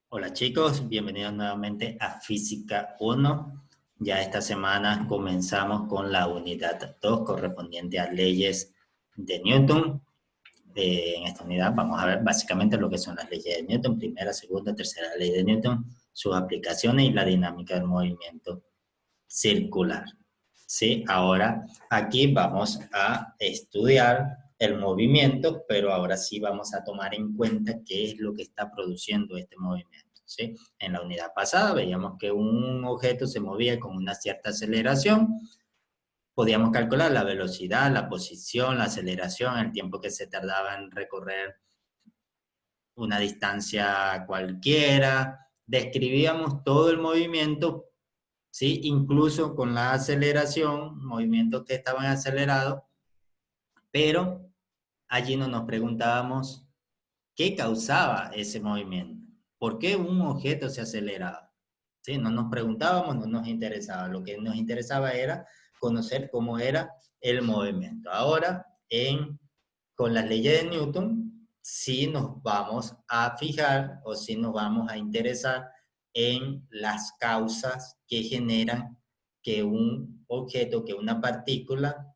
Hola chicos, bienvenidos nuevamente a Física 1. Ya esta semana comenzamos con la unidad 2 correspondiente a leyes de Newton. En esta unidad vamos a ver básicamente lo que son las leyes de Newton, primera, segunda, tercera ley de Newton, sus aplicaciones y la dinámica del movimiento circular. ¿Sí? Ahora aquí vamos a estudiar el movimiento, pero ahora sí vamos a tomar en cuenta qué es lo que está produciendo este movimiento. ¿Sí? En la unidad pasada veíamos que un objeto se movía con una cierta aceleración. Podíamos calcular la velocidad, la posición, la aceleración, el tiempo que se tardaba en recorrer una distancia cualquiera. Describíamos todo el movimiento, ¿sí? Incluso con la aceleración, movimientos que estaban acelerados, pero allí no nos preguntábamos qué causaba ese movimiento, por qué un objeto se aceleraba. ¿Sí? No nos preguntábamos, no nos interesaba. Lo que nos interesaba era conocer cómo era el movimiento. Ahora, con las leyes de Newton, sí nos vamos a fijar o sí nos vamos a interesar en las causas que generan que un objeto, que una partícula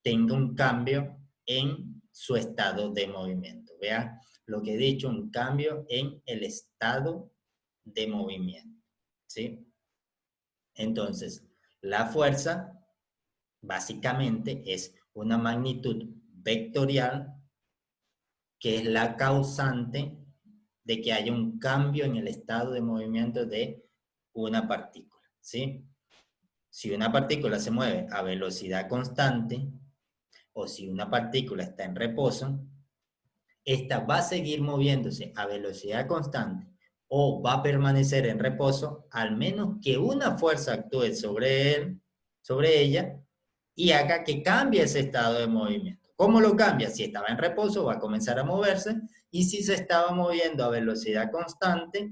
tenga un cambio en su estado de movimiento. Vean lo que he dicho, un cambio en el estado de movimiento. ¿Sí? Entonces, la fuerza básicamente es una magnitud vectorial que es la causante de que haya un cambio en el estado de movimiento de una partícula. ¿Sí? Si una partícula se mueve a velocidad constante, o si una partícula está en reposo, esta va a seguir moviéndose a velocidad constante o va a permanecer en reposo, al menos que una fuerza actúe sobre ella, y haga que cambie ese estado de movimiento. ¿Cómo lo cambia? Si estaba en reposo, va a comenzar a moverse, y si se estaba moviendo a velocidad constante,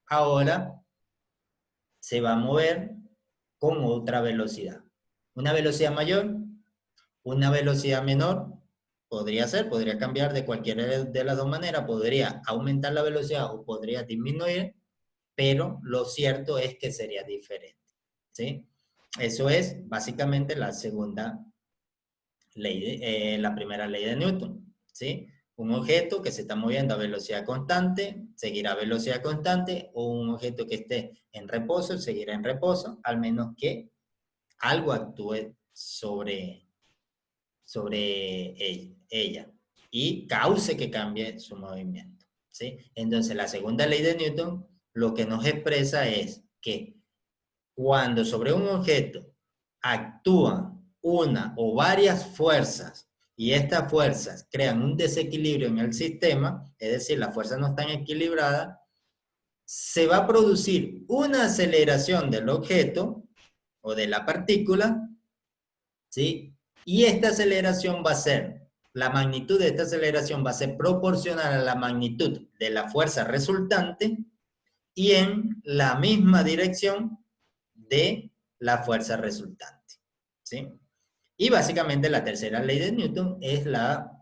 ahora se va a mover con otra velocidad. Una velocidad mayor, una velocidad menor, podría cambiar de cualquiera de las dos maneras, podría aumentar la velocidad o podría disminuir, pero lo cierto es que sería diferente, ¿sí? Eso es básicamente la segunda ley, la primera ley de Newton, ¿sí? Un objeto que se está moviendo a velocidad constante seguirá a velocidad constante, o un objeto que esté en reposo seguirá en reposo, al menos que algo actúe sobre ella y cause que cambie su movimiento, ¿sí? Entonces, la segunda ley de Newton lo que nos expresa es que cuando sobre un objeto actúan una o varias fuerzas y estas fuerzas crean un desequilibrio en el sistema, es decir, las fuerzas no están equilibradas, se va a producir una aceleración del objeto o de la partícula, ¿sí? Y esta aceleración va a ser, la magnitud de esta aceleración va a ser proporcional a la magnitud de la fuerza resultante y en la misma dirección de la fuerza resultante, ¿sí? Y básicamente la tercera ley de Newton es la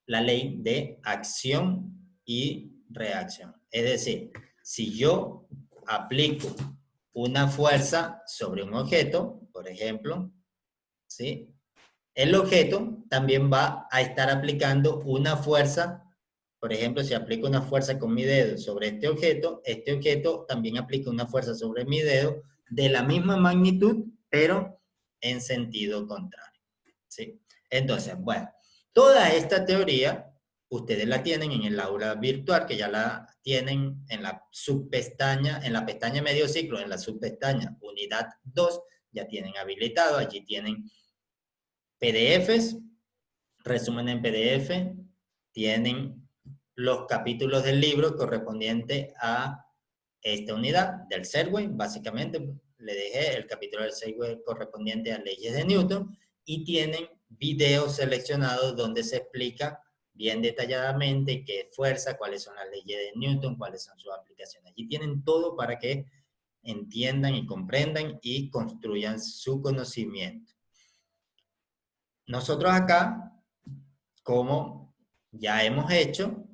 ley de acción y reacción. Es decir, si yo aplico una fuerza sobre un objeto, por ejemplo, ¿sí? El objeto también va a estar aplicando una fuerza. Por ejemplo, si aplico una fuerza con mi dedo sobre este objeto también aplica una fuerza sobre mi dedo de la misma magnitud, pero en sentido contrario, ¿sí? Entonces, bueno, toda esta teoría ustedes la tienen en el aula virtual, que ya la tienen en la subpestaña, en la pestaña medio ciclo, en la subpestaña unidad 2, ya tienen habilitado, allí tienen PDFs, resumen en PDF, tienen los capítulos del libro correspondiente a esta unidad del Segway. Básicamente le dejé el capítulo del Segway correspondiente a leyes de Newton, y tienen videos seleccionados donde se explica bien detalladamente qué es fuerza, cuáles son las leyes de Newton, cuáles son sus aplicaciones. Allí tienen todo para que entiendan y comprendan y construyan su conocimiento. Nosotros acá, como ya hemos hecho,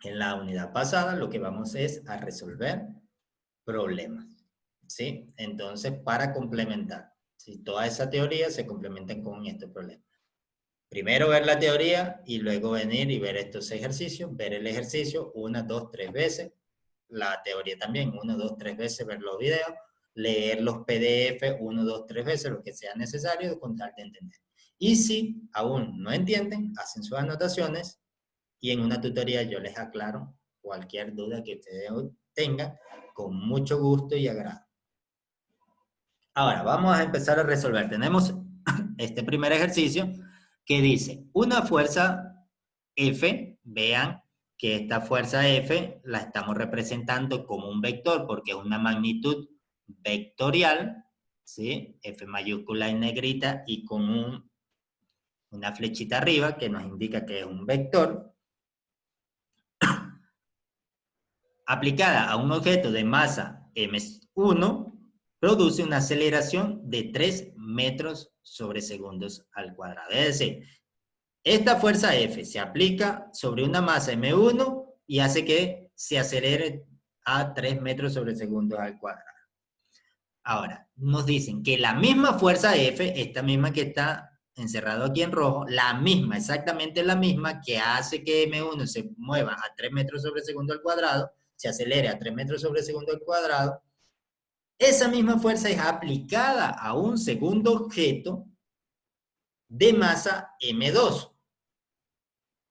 En la unidad pasada lo que vamos es a resolver problemas, ¿sí? Entonces, para complementar, si toda esa teoría se complementan con estos problemas. Primero ver la teoría y luego venir y ver estos ejercicios, ver el ejercicio 1, 2, 3 veces, la teoría también 1, 2, 3 veces, ver los videos, leer los PDF 1, 2, 3 veces, lo que sea necesario con tal de entender. Y si aún no entienden, hacen sus anotaciones y en una tutoría yo les aclaro cualquier duda que ustedes tengan con mucho gusto y agrado. Ahora, vamos a empezar a resolver. Tenemos este primer ejercicio que dice, una fuerza F, vean que esta fuerza F la estamos representando como un vector porque es una magnitud vectorial, ¿sí? F mayúscula en negrita y con una flechita arriba que nos indica que es un vector, aplicada a un objeto de masa m1, produce una aceleración de 3 metros sobre segundos al cuadrado. Es decir, esta fuerza F se aplica sobre una masa m1 y hace que se acelere a 3 metros sobre segundos al cuadrado. Ahora, nos dicen que la misma fuerza F, esta misma que está encerrado aquí en rojo, la misma, exactamente la misma que hace que m1 se mueva a 3 metros sobre segundo al cuadrado, se acelere a 3 metros sobre segundo al cuadrado, esa misma fuerza es aplicada a un segundo objeto de masa m2.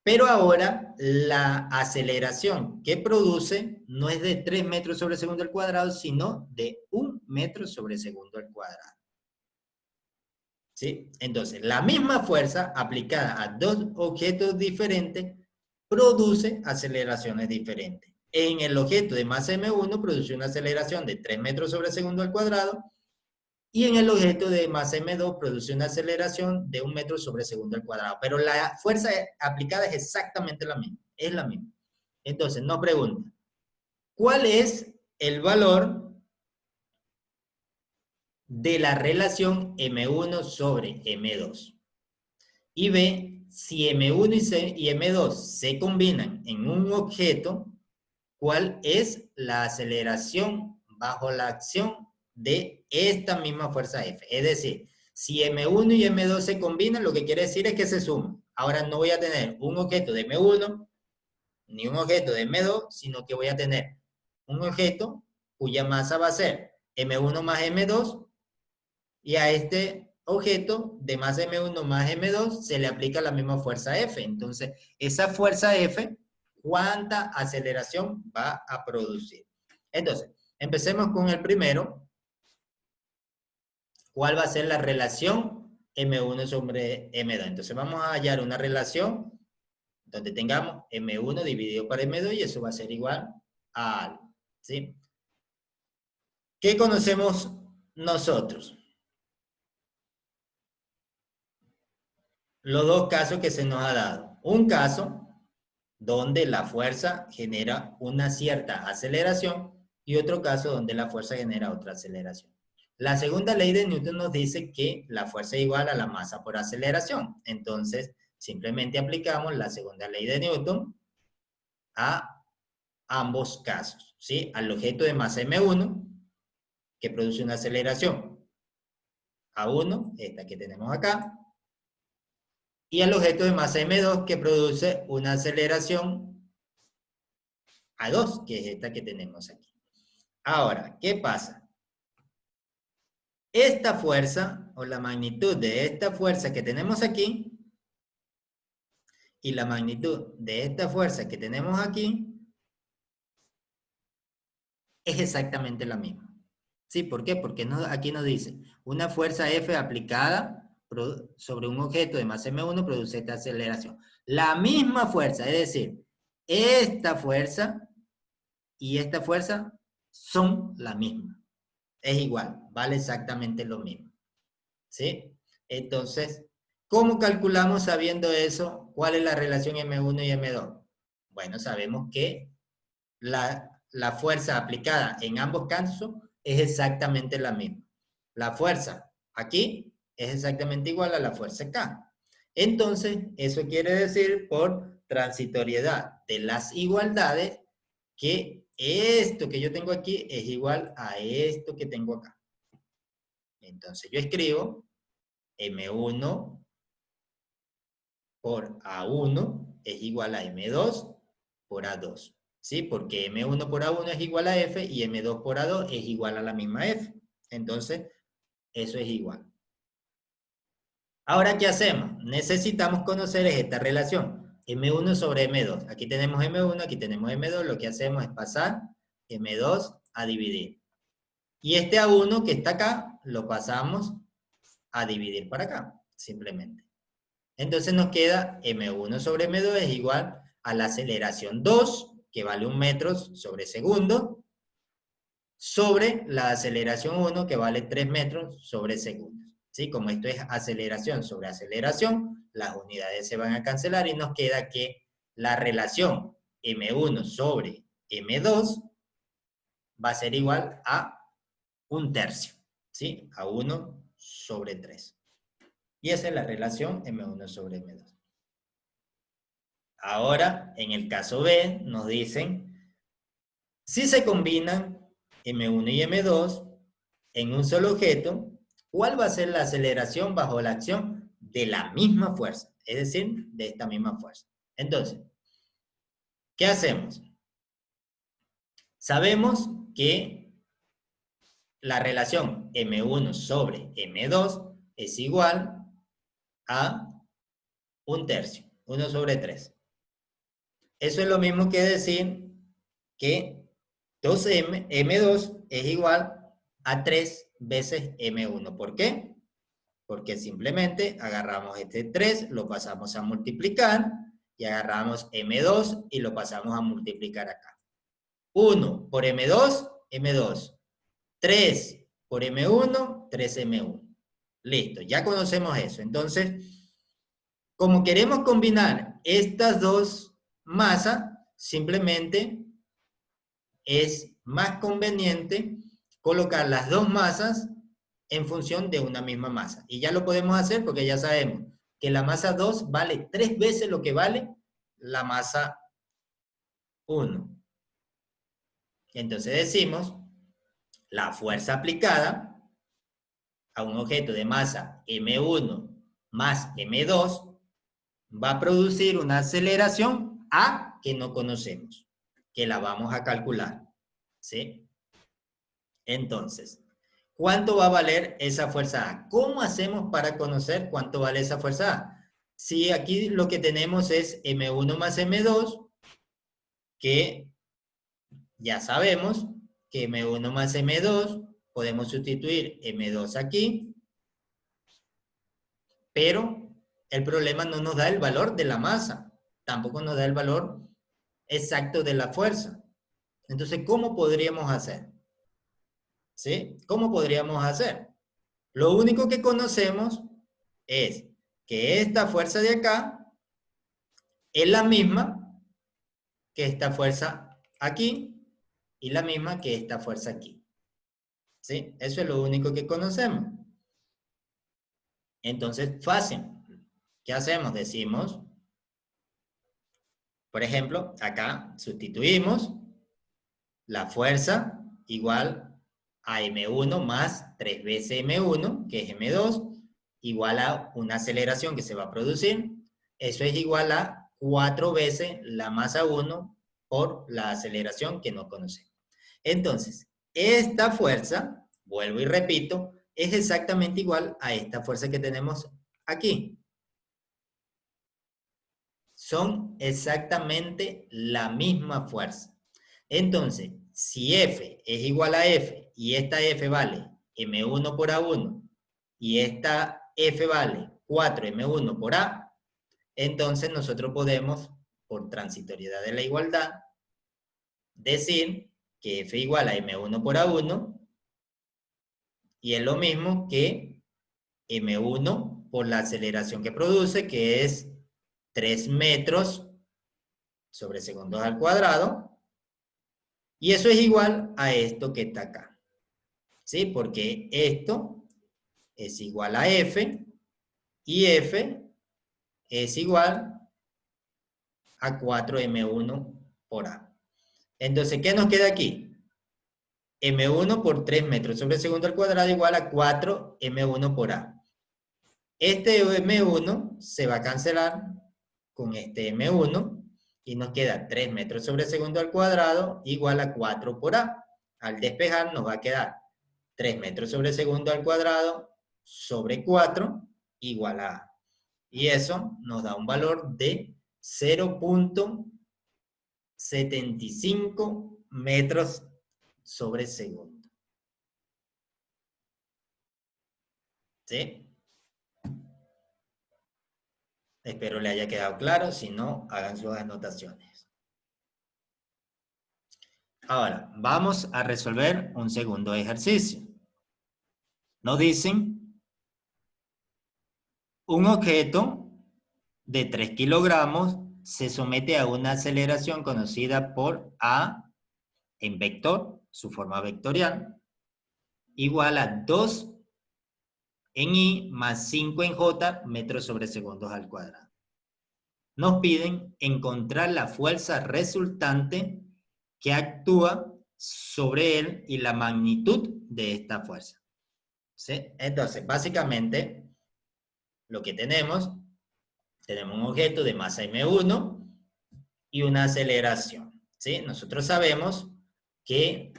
Pero ahora la aceleración que produce no es de 3 metros sobre segundo al cuadrado, sino de 1 metro sobre segundo al cuadrado. ¿Sí? Entonces, la misma fuerza aplicada a dos objetos diferentes produce aceleraciones diferentes. En el objeto de masa m1 produce una aceleración de 3 metros sobre segundo al cuadrado y en el objeto de masa m2 produce una aceleración de 1 metro sobre segundo al cuadrado. Pero la fuerza aplicada es exactamente la misma, es la misma. Entonces, nos pregunta, ¿cuál es el valor de la relación m1 sobre m2? Y ve si m1 y m2 se combinan en un objeto, ¿cuál es la aceleración bajo la acción de esta misma fuerza F? Es decir, si m1 y m2 se combinan, lo que quiere decir es que se suman. Ahora no voy a tener un objeto de m1 ni un objeto de m2, sino que voy a tener un objeto cuya masa va a ser m1 más m2 y a este objeto de masa m1 más m2 se le aplica la misma fuerza F. Entonces, esa fuerza F, ¿cuánta aceleración va a producir? Entonces, empecemos con el primero. ¿Cuál va a ser la relación m1 sobre m2? Entonces, vamos a hallar una relación donde tengamos m1 dividido por m2 y eso va a ser igual a algo, ¿sí? ¿Qué conocemos nosotros? Los dos casos que se nos ha dado. Un caso donde la fuerza genera una cierta aceleración y otro caso donde la fuerza genera otra aceleración. La segunda ley de Newton nos dice que la fuerza es igual a la masa por aceleración. Entonces, simplemente aplicamos la segunda ley de Newton a ambos casos, ¿sí? Al objeto de masa m1, que produce una aceleración a1, esta que tenemos acá, y al objeto de masa m2, que produce una aceleración a2, que es esta que tenemos aquí. Ahora, ¿qué pasa? Esta fuerza, o la magnitud de esta fuerza que tenemos aquí, y la magnitud de esta fuerza que tenemos aquí, es exactamente la misma. ¿Sí? ¿Por qué? Porque aquí nos dice, una fuerza F aplicada sobre un objeto de masa m1 produce esta aceleración. La misma fuerza, es decir, esta fuerza y esta fuerza son la misma. Es igual, vale exactamente lo mismo. ¿Sí? Entonces, ¿cómo calculamos sabiendo eso? ¿Cuál es la relación M1 y M2? Bueno, sabemos que la fuerza aplicada en ambos casos es exactamente la misma. La fuerza aquí es exactamente igual a la fuerza acá. Entonces, eso quiere decir, por transitoriedad de las igualdades, que esto que yo tengo aquí es igual a esto que tengo acá. Entonces yo escribo M1 por A1 es igual a M2 por A2. ¿Sí? Porque M1 por A1 es igual a F y M2 por A2 es igual a la misma F. Entonces, eso es igual. Ahora, ¿qué hacemos? Necesitamos conocer esta relación. M1 sobre M2. Aquí tenemos M1, aquí tenemos M2. Lo que hacemos es pasar M2 a dividir. Y este A1 que está acá, lo pasamos a dividir para acá, simplemente. Entonces nos queda M1 sobre M2 es igual a la aceleración 2, que vale 1 metro sobre segundo, sobre la aceleración 1, que vale 3 metros sobre segundo. ¿Sí? Como esto es aceleración sobre aceleración, las unidades se van a cancelar y nos queda que la relación M1 sobre M2 va a ser igual a 1/3, ¿sí? A 1 sobre 3. Y esa es la relación M1 sobre M2. Ahora, en el caso B, nos dicen, si se combinan M1 y M2 en un solo objeto, ¿cuál va a ser la aceleración bajo la acción de la misma fuerza? Es decir, de esta misma fuerza. Entonces, ¿qué hacemos? Sabemos que la relación M1 sobre M2 es igual a 1/3, 1 sobre 3. Eso es lo mismo que decir que 2M2 es igual a 3 veces M1. ¿Por qué? Porque simplemente agarramos este 3, lo pasamos a multiplicar y agarramos M2 y lo pasamos a multiplicar acá. 1 por M2, M2. 3 por M1, 3M1. Listo, ya conocemos eso. Entonces, como queremos combinar estas dos masas, simplemente es más conveniente colocar las dos masas en función de una misma masa. Y ya lo podemos hacer porque ya sabemos que la masa 2 vale 3 veces lo que vale la masa 1. Entonces decimos, la fuerza aplicada a un objeto de masa M1 más M2 va a producir una aceleración A que no conocemos, que la vamos a calcular. ¿Sí? Entonces, ¿cuánto va a valer esa fuerza A? ¿Cómo hacemos para conocer cuánto vale esa fuerza A? Si aquí lo que tenemos es M1 más M2, que ya sabemos que M1 más M2, podemos sustituir M2 aquí, pero el problema no nos da el valor de la masa, tampoco nos da el valor exacto de la fuerza. Entonces, ¿cómo podríamos hacer? ¿Sí? ¿Cómo podríamos hacer? Lo único que conocemos es que esta fuerza de acá es la misma que esta fuerza aquí y la misma que esta fuerza aquí. ¿Sí? Eso es lo único que conocemos. Entonces, fácil. ¿Qué hacemos? Decimos, por ejemplo, acá sustituimos la fuerza igual a M1 más 3 veces M1, que es M2, igual a una aceleración que se va a producir. Eso es igual a 4 veces la masa 1 por la aceleración que no conocemos. Entonces, esta fuerza, vuelvo y repito, es exactamente igual a esta fuerza que tenemos aquí. Son exactamente la misma fuerza. Entonces, si F es igual a F y esta F vale M1 por A1 y esta F vale 4M1 por A, entonces nosotros podemos, por transitoriedad de la igualdad, decir que F igual a M1 por A1 y es lo mismo que M1 por la aceleración que produce, que es 3 metros sobre segundos al cuadrado, y eso es igual a esto que está acá. ¿Sí? Porque esto es igual a F y F es igual a 4m1 por a. Entonces, ¿qué nos queda aquí? m1 por 3 metros sobre segundo al cuadrado igual a 4m1 por a. Este m1 se va a cancelar con este m1 y nos queda 3 metros sobre segundo al cuadrado igual a 4 por a. Al despejar nos va a quedar 3 metros sobre segundo al cuadrado sobre 4 igual a a. Y eso nos da un valor de 0.75 metros sobre segundo. ¿Sí? Espero le haya quedado claro. Si no, hagan sus anotaciones. Ahora, vamos a resolver un segundo ejercicio. Nos dicen un objeto de 3 kilogramos se somete a una aceleración conocida por a en vector, su forma vectorial, igual a 2 en i más 5 en j metros sobre segundos al cuadrado. Nos piden encontrar la fuerza resultante que actúa sobre él y la magnitud de esta fuerza. ¿Sí? Entonces, básicamente, lo que tenemos un objeto de masa m1 y una aceleración. ¿Sí? Nosotros sabemos que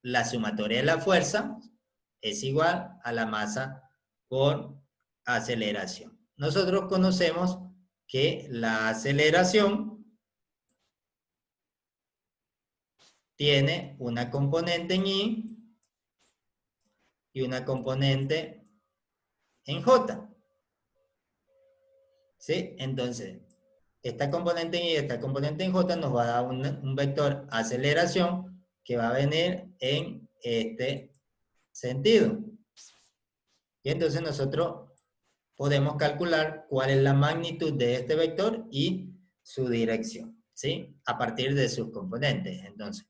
la sumatoria de la fuerza es igual a la masa por aceleración. Nosotros conocemos que la aceleración tiene una componente en I y una componente en J. ¿Sí? Entonces, esta componente en I y esta componente en J nos va a dar un vector aceleración que va a venir en este sentido. Y entonces nosotros podemos calcular cuál es la magnitud de este vector y su dirección, ¿sí? A partir de sus componentes, entonces.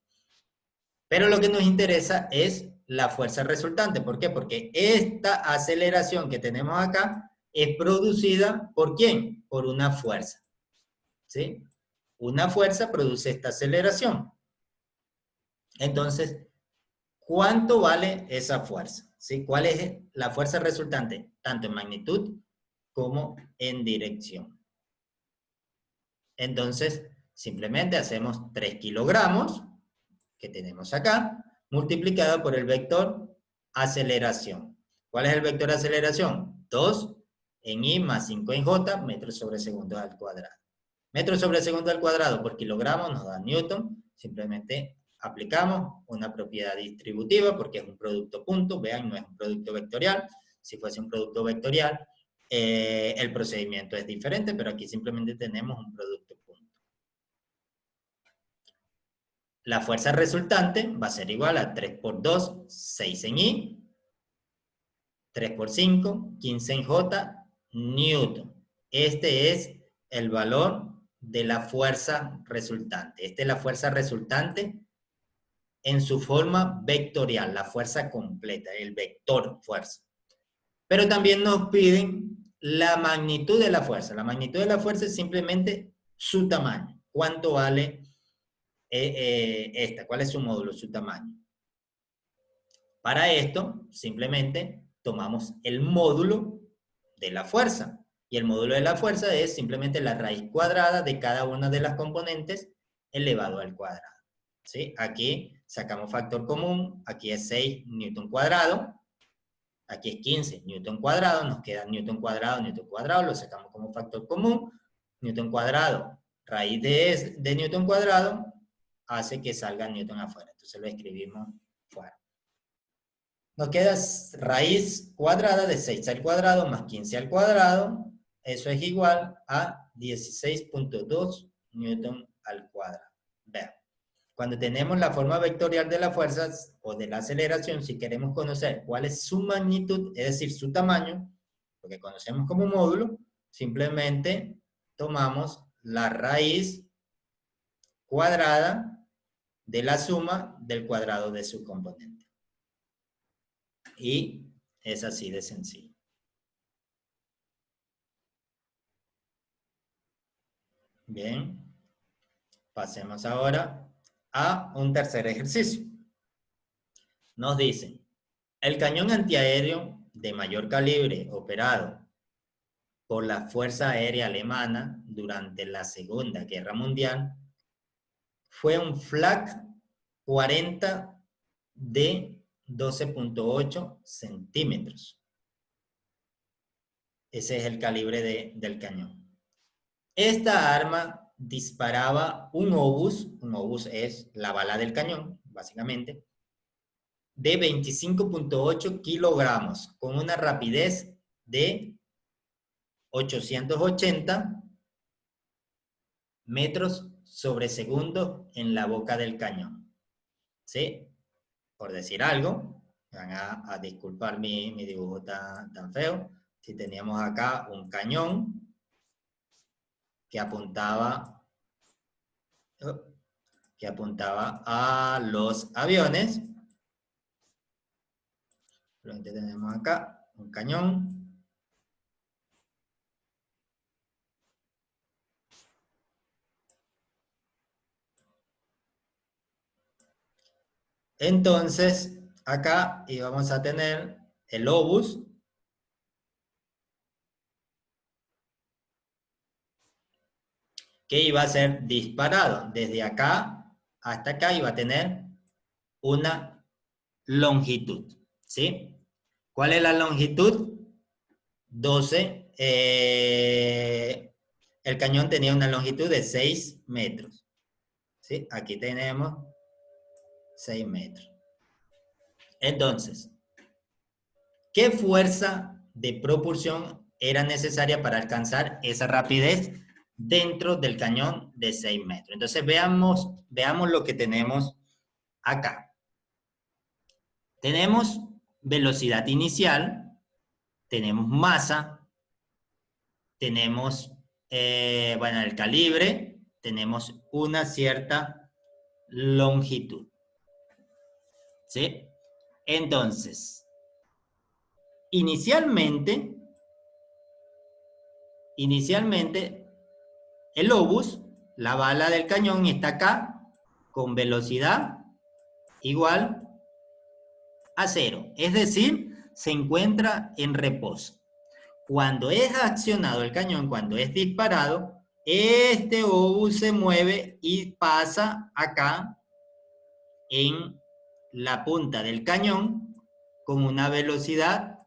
Pero lo que nos interesa es la fuerza resultante. ¿Por qué? Porque esta aceleración que tenemos acá es producida ¿por quién? Por una fuerza, ¿sí? Una fuerza produce esta aceleración. Entonces, ¿cuánto vale esa fuerza? ¿Sí? ¿Cuál es la fuerza resultante? Tanto en magnitud como en dirección. Entonces, simplemente hacemos 3 kilogramos, que tenemos acá, multiplicado por el vector aceleración. ¿Cuál es el vector aceleración? 2 en I más 5 en J, metros sobre segundo al cuadrado. Metros sobre segundo al cuadrado por kilogramo nos da Newton. Simplemente aplicamos una propiedad distributiva porque es un producto punto. Vean, no es un producto vectorial. Si fuese un producto vectorial, el procedimiento es diferente, pero aquí simplemente tenemos un producto punto. La fuerza resultante va a ser igual a 3 por 2, 6 en I, 3 por 5, 15 en J, Newton. Este es el valor de la fuerza resultante. Esta es la fuerza resultante en su forma vectorial, la fuerza completa, el vector fuerza. Pero también nos piden la magnitud de la fuerza. La magnitud de la fuerza es simplemente su tamaño. ¿Cuánto vale esta? ¿Cuál es su módulo, su tamaño? Para esto, simplemente tomamos el módulo de la fuerza. Y el módulo de la fuerza es simplemente la raíz cuadrada de cada una de las componentes elevado al cuadrado. ¿Sí? Aquí sacamos factor común, aquí es 6 newton cuadrado, aquí es 15 newton cuadrado, nos queda newton cuadrado, lo sacamos como factor común, newton cuadrado, raíz de newton cuadrado, hace que salga newton afuera. Entonces lo escribimos fuera. Nos queda raíz cuadrada de 6 al cuadrado más 15 al cuadrado. Eso es igual a 16.2 newton al cuadrado. Vean, cuando tenemos la forma vectorial de las fuerzas o de la aceleración, si queremos conocer cuál es su magnitud, es decir, su tamaño, lo que conocemos como módulo, simplemente tomamos la raíz cuadrada de la suma del cuadrado de su componente. Y es así de sencillo. Bien, pasemos ahora a un tercer ejercicio. Nos dicen, el cañón antiaéreo de mayor calibre operado por la Fuerza Aérea Alemana durante la Segunda Guerra Mundial fue un Flak 40 de 12,8 centímetros. Ese es el calibre del cañón. Esta arma disparaba un obús es la bala del cañón, básicamente, de 25,8 kilogramos, con una rapidez de 880 metros sobre segundo en la boca del cañón. ¿Sí? Por decir algo, van a disculpar mi dibujo tan feo. Si teníamos acá un cañón que apuntaba a los aviones. Tenemos acá un cañón. Entonces, acá íbamos a tener el obús que iba a ser disparado. Desde acá hasta acá iba a tener una longitud, ¿sí? ¿Cuál es la longitud? 12. El cañón tenía una longitud de 6 metros, ¿sí? Aquí tenemos 6 metros. Entonces, ¿qué fuerza de propulsión era necesaria para alcanzar esa rapidez dentro del cañón de 6 metros? Entonces, veamos lo que tenemos acá. Tenemos velocidad inicial, tenemos masa, tenemos, bueno, el calibre, tenemos una cierta longitud. ¿Sí? Entonces, inicialmente, el obús, la bala del cañón, está acá con velocidad igual a 0. Es decir, se encuentra en reposo. Cuando es accionado el cañón, cuando es disparado, este obús se mueve y pasa acá en la punta del cañón con una velocidad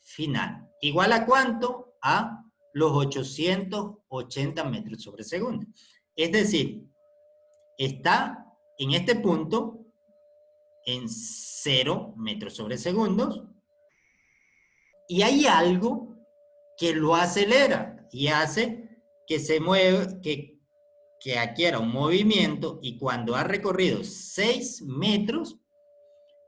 final. ¿Igual a cuánto? A los 880 metros sobre segundo. Es decir, está en este punto en 0 metros sobre segundos y hay algo que lo acelera y hace que se mueva, que adquiera un movimiento, y cuando ha recorrido 6 metros,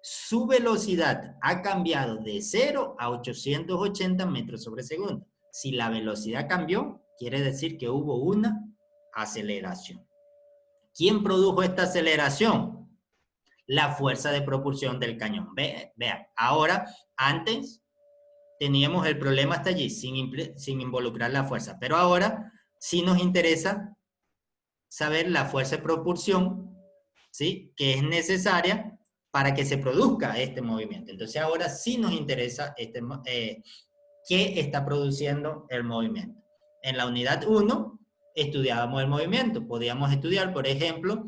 su velocidad ha cambiado de 0 a 880 metros sobre segundo. Si la velocidad cambió, quiere decir que hubo una aceleración. ¿Quién produjo esta aceleración? La fuerza de propulsión del cañón. Vean, ahora, antes teníamos el problema hasta allí, sin involucrar la fuerza, pero ahora sí nos interesa saber la fuerza de propulsión, ¿sí?, que es necesaria para que se produzca este movimiento. Entonces ahora sí nos interesa qué está produciendo el movimiento. En la unidad 1 estudiábamos el movimiento. Podíamos estudiar, por ejemplo,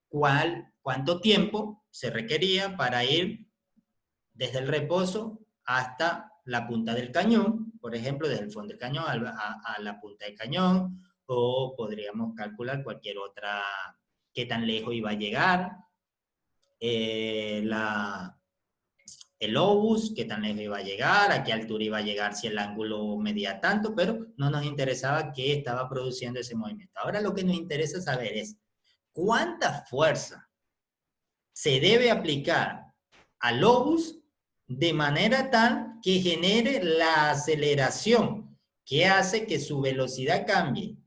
cuánto tiempo se requería para ir desde el reposo hasta la punta del cañón, por ejemplo, desde el fondo del cañón a la punta del cañón, o podríamos calcular cualquier otra, qué tan lejos iba a llegar, el obús, qué tan lejos iba a llegar, a qué altura iba a llegar, si el ángulo medía tanto, pero no nos interesaba qué estaba produciendo ese movimiento. Ahora lo que nos interesa saber es cuánta fuerza se debe aplicar al obús de manera tal que genere la aceleración que hace que su velocidad cambie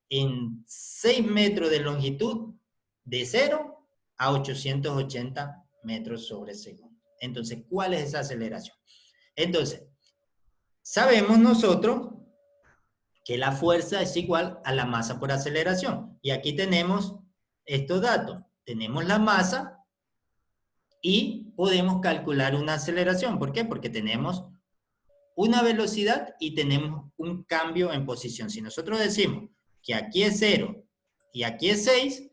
en 6 metros de longitud de 0 a 880 metros sobre segundo. Entonces, ¿cuál es esa aceleración? Entonces, sabemos nosotros que la fuerza es igual a la masa por aceleración. Y aquí tenemos estos datos. Tenemos la masa y podemos calcular una aceleración. ¿Por qué? Porque tenemos una velocidad y tenemos un cambio en posición. Si nosotros decimos que aquí es 0 y aquí es 6,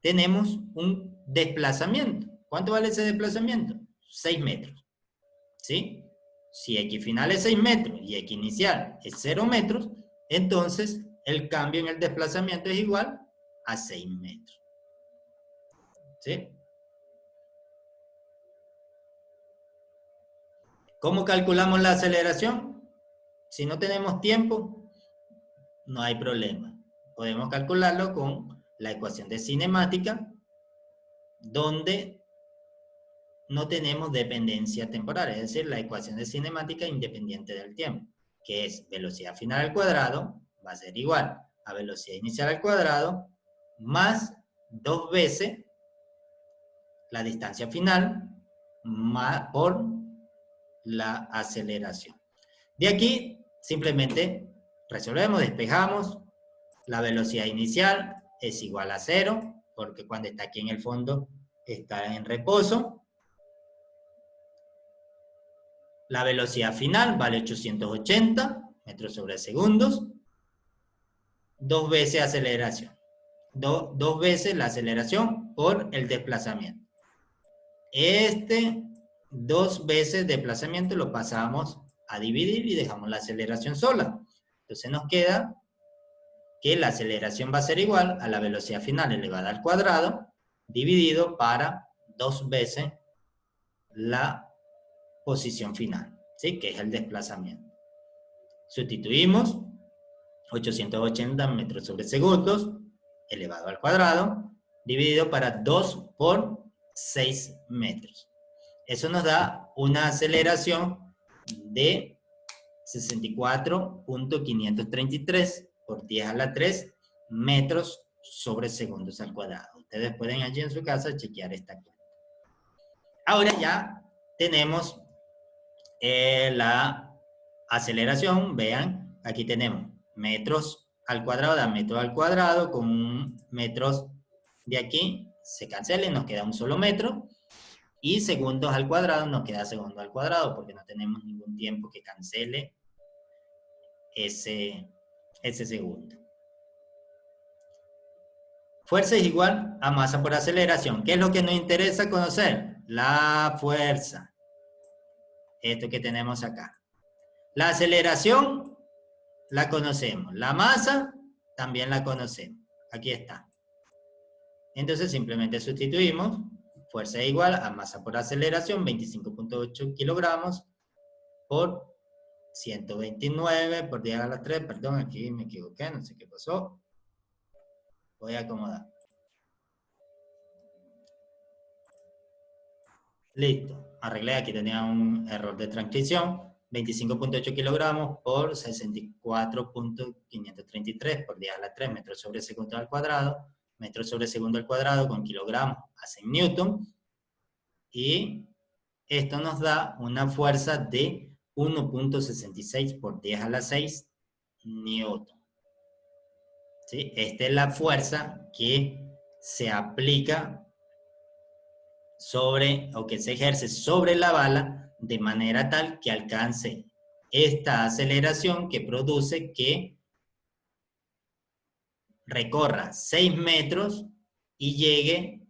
tenemos un desplazamiento. ¿Cuánto vale ese desplazamiento? 6 metros. ¿Sí? Si x final es 6 metros y x inicial es 0 metros, entonces el cambio en el desplazamiento es igual a 6 metros. ¿Sí? ¿Cómo calculamos la aceleración? Si no tenemos tiempo, no hay problema. Podemos calcularlo con la ecuación de cinemática, donde no tenemos dependencia temporal, es decir, la ecuación de cinemática independiente del tiempo, que es velocidad final al cuadrado, va a ser igual a velocidad inicial al cuadrado, más 2 veces la distancia final, más por la aceleración. De aquí, simplemente resolvemos, despejamos, la velocidad inicial es igual a 0, porque cuando está aquí en el fondo está en reposo. La velocidad final vale 880 metros sobre segundos. 2 veces aceleración. 2 veces la aceleración por el desplazamiento. 2 veces desplazamiento lo pasamos a dividir y dejamos la aceleración sola. Entonces nos queda que la aceleración va a ser igual a la velocidad final elevada al cuadrado dividido para 2 veces la posición final, ¿sí? Que es el desplazamiento. Sustituimos 880 metros sobre segundos elevado al cuadrado dividido para 2 por 6 metros. Eso nos da una aceleración de 64.533 por 10 a la 3 metros sobre segundos al cuadrado. Ustedes pueden allí en su casa chequear esta cuenta. Ahora ya tenemos la aceleración. Vean, aquí tenemos metros al cuadrado, da metros al cuadrado, con metros de aquí se cancela y nos queda un solo metro. Y segundos al cuadrado nos queda segundo al cuadrado, porque no tenemos ningún tiempo que cancele ese segundo. Fuerza es igual a masa por aceleración. ¿Qué es lo que nos interesa conocer? La fuerza. Esto que tenemos acá. La aceleración la conocemos. La masa también la conocemos. Aquí está. Entonces simplemente sustituimos. Fuerza es igual a masa por aceleración, 25.8 kilogramos por 129 por 10 a la 3. Perdón, aquí me equivoqué, no sé qué pasó. Voy a acomodar. Listo. Arreglé, aquí tenía un error de transcripción. 25.8 kilogramos por 64.533 por 10 a la 3 metros sobre segundo al cuadrado. Metros sobre segundo al cuadrado con kilogramos hacen newton. Y esto nos da una fuerza de 1.66 por 10 a la 6 newton. ¿Sí? Esta es la fuerza que se aplica sobre, o que se ejerce sobre la bala de manera tal que alcance esta aceleración que produce que recorra 6 metros y llegue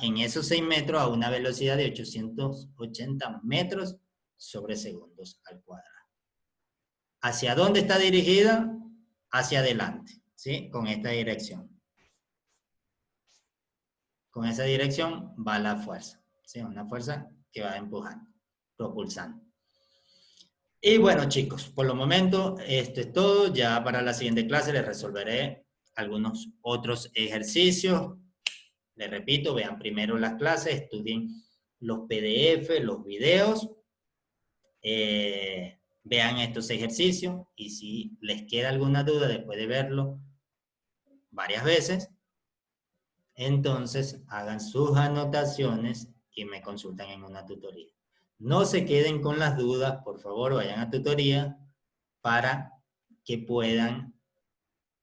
en esos 6 metros a una velocidad de 880 metros sobre segundos al cuadrado. ¿Hacia dónde está dirigida? Hacia adelante, ¿sí? Con esta dirección. Con esa dirección va la fuerza, ¿sí? Una fuerza que va empujando, propulsando. Y bueno, chicos, por el momento esto es todo. Ya para la siguiente clase les resolveré algunos otros ejercicios. Les repito, vean primero las clases, estudien los PDF, los videos, vean estos ejercicios y si les queda alguna duda después de verlo varias veces, entonces hagan sus anotaciones y me consultan en una tutoría. No se queden con las dudas, por favor, vayan a tutoría para que puedan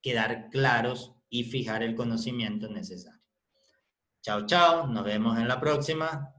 quedar claros y fijar el conocimiento necesario. Chao, chao, nos vemos en la próxima.